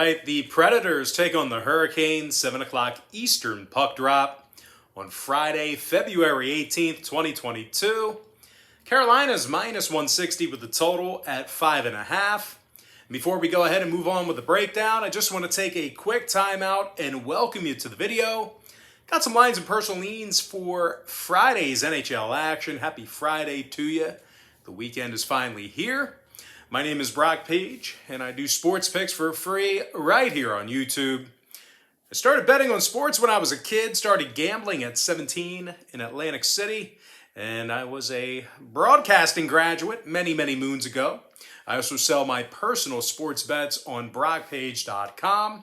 right, the Predators take on the Hurricanes, 7 o'clock Eastern puck drop on Friday, February 18th, 2022. Carolina's minus 160 with the total at 5.5. Before we go ahead and move on with the breakdown, I just want to take a quick timeout and welcome you to the video. Got some lines and personal leans for Friday's NHL action. Happy Friday to you. The weekend is finally here. My name is Brock Page, and I do sports picks for free right here on YouTube. I started betting on sports when I was a kid, started gambling at 17 in Atlantic City, and I was a broadcasting graduate many moons ago. I also sell my personal sports bets on brockpage.com,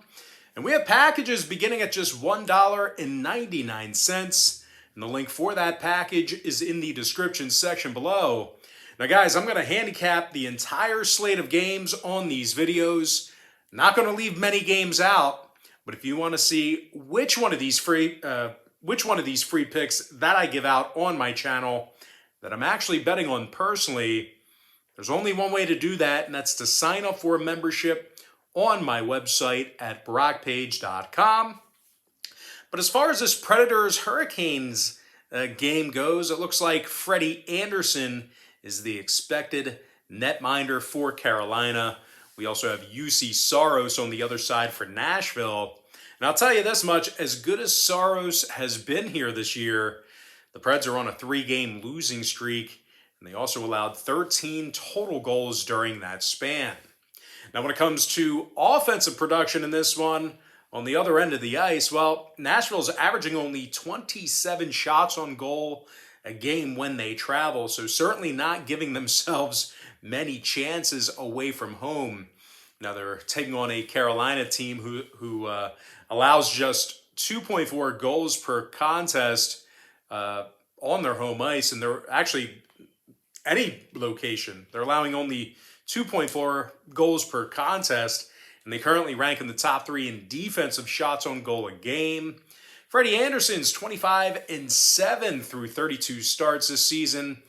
and we have packages beginning at just $1.99, and the link for that package is in the description section below. Now guys, I'm going to handicap the entire slate of games on these videos. Not going to leave many games out, but if you want to see which one of these free picks that I give out on my channel that I'm actually betting on personally, there's only one way to do that, and that's to sign up for a membership on my website at brockpage.com. But as far as this Predators-Hurricanes game goes, it looks like Freddie Anderson is the expected netminder for Carolina. We also have UC Saros on the other side for Nashville. And I'll tell you this much, as good as Saros has been here this year, the Preds are on a 3-game losing streak, and they also allowed 13 total goals during that span. Now when it comes to offensive production in this one, on the other end of the ice, well, Nashville's averaging only 27 shots on goal a game when they travel, so certainly not giving themselves many chances away from home. Now they're taking on a Carolina team who allows just 2.4 goals per contest on their home ice, and they're actually any location. They're allowing only 2.4 goals per contest, and they currently rank in the top 3 in defensive shots on goal a game. Freddie Anderson's 25-7 through 32 starts this season,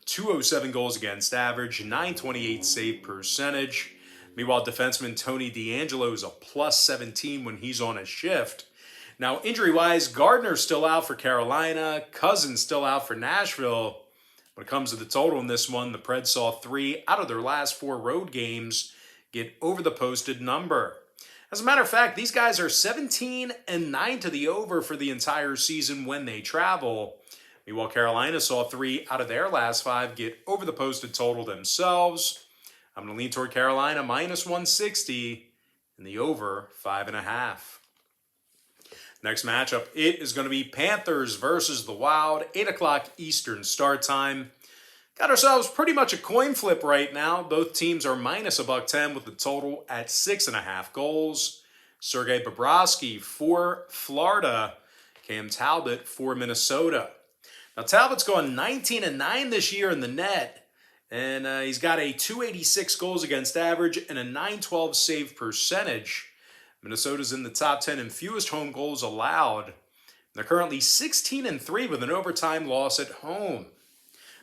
207 goals against average, 928 save percentage. Meanwhile, defenseman Tony DeAngelo is a plus 17 when he's on a shift. Now, injury-wise, Gardner's still out for Carolina, Cousins still out for Nashville. When it comes to the total in this one, the Preds saw 3 out of their last 4 road games get over the posted number. As a matter of fact, these guys are 17-9 to the over for the entire season when they travel. Meanwhile, Carolina saw 3 out of their last 5 get over the posted total themselves. I'm going to lean toward Carolina minus 160 and the over 5.5. Next matchup, it is going to be Panthers versus the Wild, 8 o'clock Eastern start time. Got ourselves pretty much a coin flip right now. Both teams are minus $1.10 with the total at 6.5 goals. Sergei Bobrovsky for Florida. Cam Talbot for Minnesota. Now Talbot's gone 19-9 this year in the net. And he's got a 286 goals against average and a 912 save percentage. Minnesota's in the top 10 in fewest home goals allowed. They're currently 16-3 with an overtime loss at home.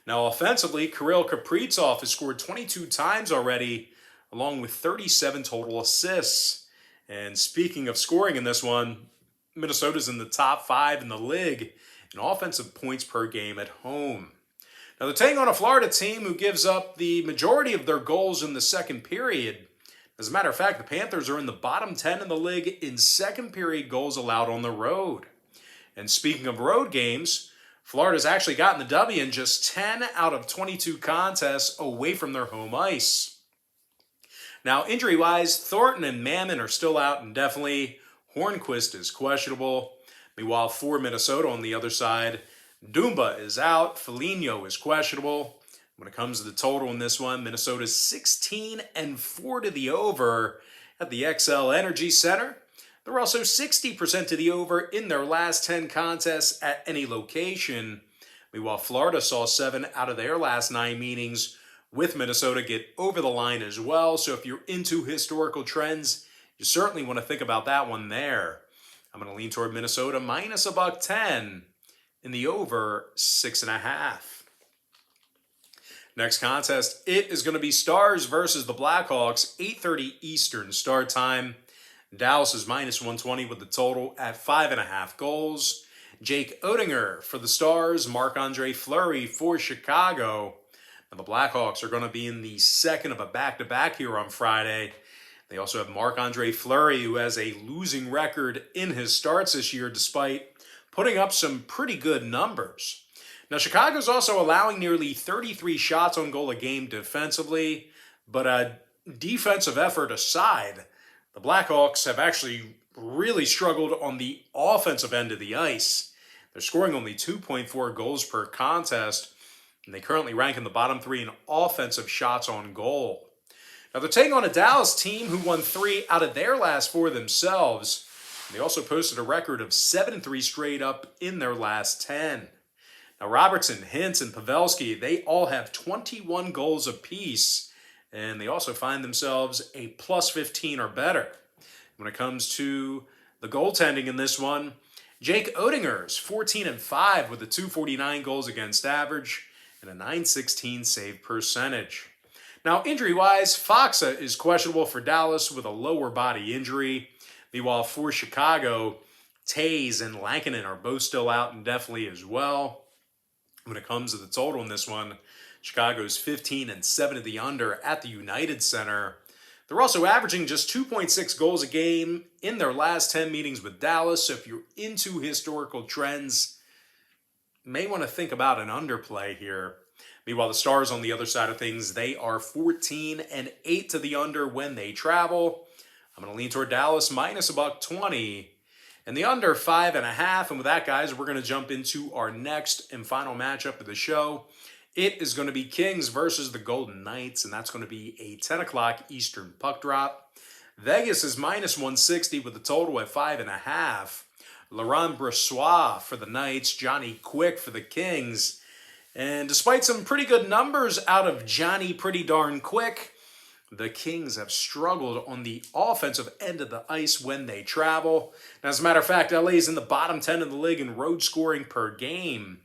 Now, offensively, Kirill Kaprizov has scored 22 times already, along with 37 total assists. And speaking of scoring in this one, Minnesota's in the top 5 in the league in offensive points per game at home. Now, they're taking on a Florida team who gives up the majority of their goals in the second period. As a matter of fact, the Panthers are in the bottom 10 in the league in second period goals allowed on the road. And speaking of road games, Florida's actually gotten the W in just 10 out of 22 contests away from their home ice. Now, injury-wise, Thornton and Mammon are still out indefinitely. Hornquist is questionable. Meanwhile, for Minnesota on the other side, Dumba is out. Foligno is questionable. When it comes to the total in this one, Minnesota's 16-4 to the over at the XL Energy Center. They're also 60% to the over in their last 10 contests at any location. Meanwhile, Florida saw 7 out of their last 9 meetings with Minnesota get over the line as well. So if you're into historical trends, you certainly want to think about that one there. I'm going to lean toward Minnesota minus $1.10 in the over 6.5. Next contest, it is going to be Stars versus the Blackhawks, 8:30 Eastern start time. Dallas is minus 120 with the total at 5.5 goals. Jake Oettinger for the Stars. Marc-Andre Fleury for Chicago. Now the Blackhawks are going to be in the second of a back-to-back here on Friday. They also have Marc-Andre Fleury, who has a losing record in his starts this year despite putting up some pretty good numbers. Now, Chicago's also allowing nearly 33 shots on goal a game defensively, but a defensive effort aside, the Blackhawks have actually really struggled on the offensive end of the ice. They're scoring only 2.4 goals per contest, and they currently rank in the bottom 3 in offensive shots on goal. Now, they're taking on a Dallas team who won 3 out of their last 4 themselves. They also posted a record of 7-3 straight up in their last 10. Now, Robertson, Hintz, and Pavelski, they all have 21 goals apiece, and they also find themselves a plus 15 or better. When it comes to the goaltending in this one, Jake Oettinger's 14-5 with a .249 goals against average and a .916 save percentage. Now, injury-wise, Faksa is questionable for Dallas with a lower body injury. Meanwhile, for Chicago, Tays and Lankinen are both still out indefinitely as well. When it comes to the total in this one, Chicago's 15-7 to the under at the United Center. They're also averaging just 2.6 goals a game in their last 10 meetings with Dallas. So if you're into historical trends, you may want to think about an underplay here. Meanwhile, the Stars on the other side of things, they are 14-8 to the under when they travel. I'm going to lean toward Dallas minus $1.20. And the under 5.5. And with that, guys, we're going to jump into our next and final matchup of the show. It is going to be Kings versus the Golden Knights, and that's going to be a 10 o'clock Eastern puck drop. Vegas is minus 160 with the total at 5.5. Laurent Brossoit for the Knights, Johnny Quick for the Kings. And despite some pretty good numbers out of Johnny Pretty Darn Quick, the Kings have struggled on the offensive end of the ice when they travel. Now, as a matter of fact, LA is in the bottom 10 of the league in road scoring per game.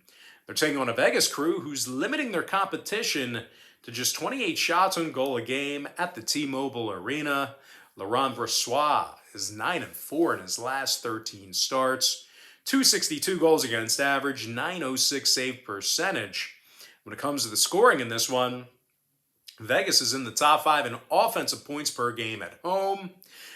They're taking on a Vegas crew who's limiting their competition to just 28 shots on goal a game at the T-Mobile Arena. Laurent Brossoit is 9-4 in his last 13 starts. .262 goals against average, .906 save percentage. When it comes to the scoring in this one, Vegas is in the top 5 in offensive points per game at home.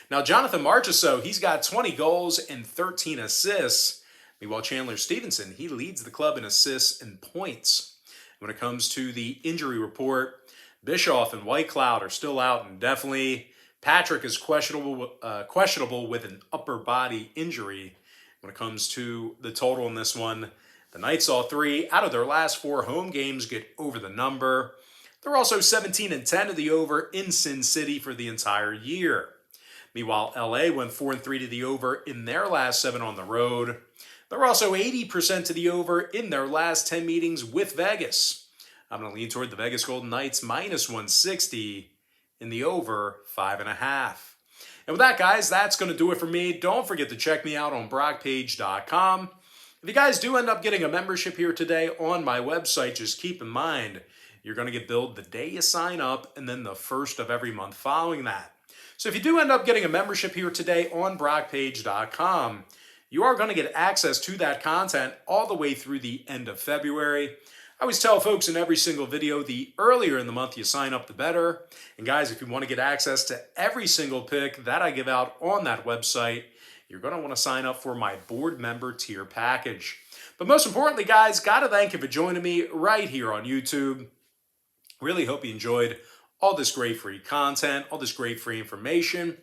Now, Jonathan Marchessault, he's got 20 goals and 13 assists. Meanwhile, Chandler Stevenson, he leads the club in assists and points. When it comes to the injury report, Bischoff and Whitecloud are still out indefinitely. Patrick is questionable with an upper body injury. When it comes to the total in this one, the Knights saw 3 out of their last 4 home games get over the number. They're also 17-10 to the over in Sin City for the entire year. Meanwhile, LA went 4-3 to the over in their last 7 on the road. They're also 80% to the over in their last 10 meetings with Vegas. I'm going to lean toward the Vegas Golden Knights minus 160 in the over 5.5. And with that, guys, that's going to do it for me. Don't forget to check me out on BrockPage.com. If you guys do end up getting a membership here today on my website, just keep in mind, you're going to get billed the day you sign up and then the first of every month following that. So if you do end up getting a membership here today on BrockPage.com, you are going to get access to that content all the way through the end of February. I always tell folks in every single video, the earlier in the month you sign up, the better. And guys, if you want to get access to every single pick that I give out on that website, you're going to want to sign up for my board member tier package. But most importantly, guys, got to thank you for joining me right here on YouTube. Really hope you enjoyed all this great free content, all this great free information.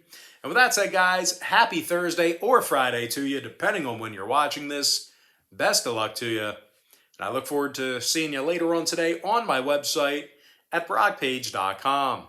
And with that said, guys, happy Thursday or Friday to you, depending on when you're watching this. Best of luck to you. And I look forward to seeing you later on today on my website at BrockPage.com.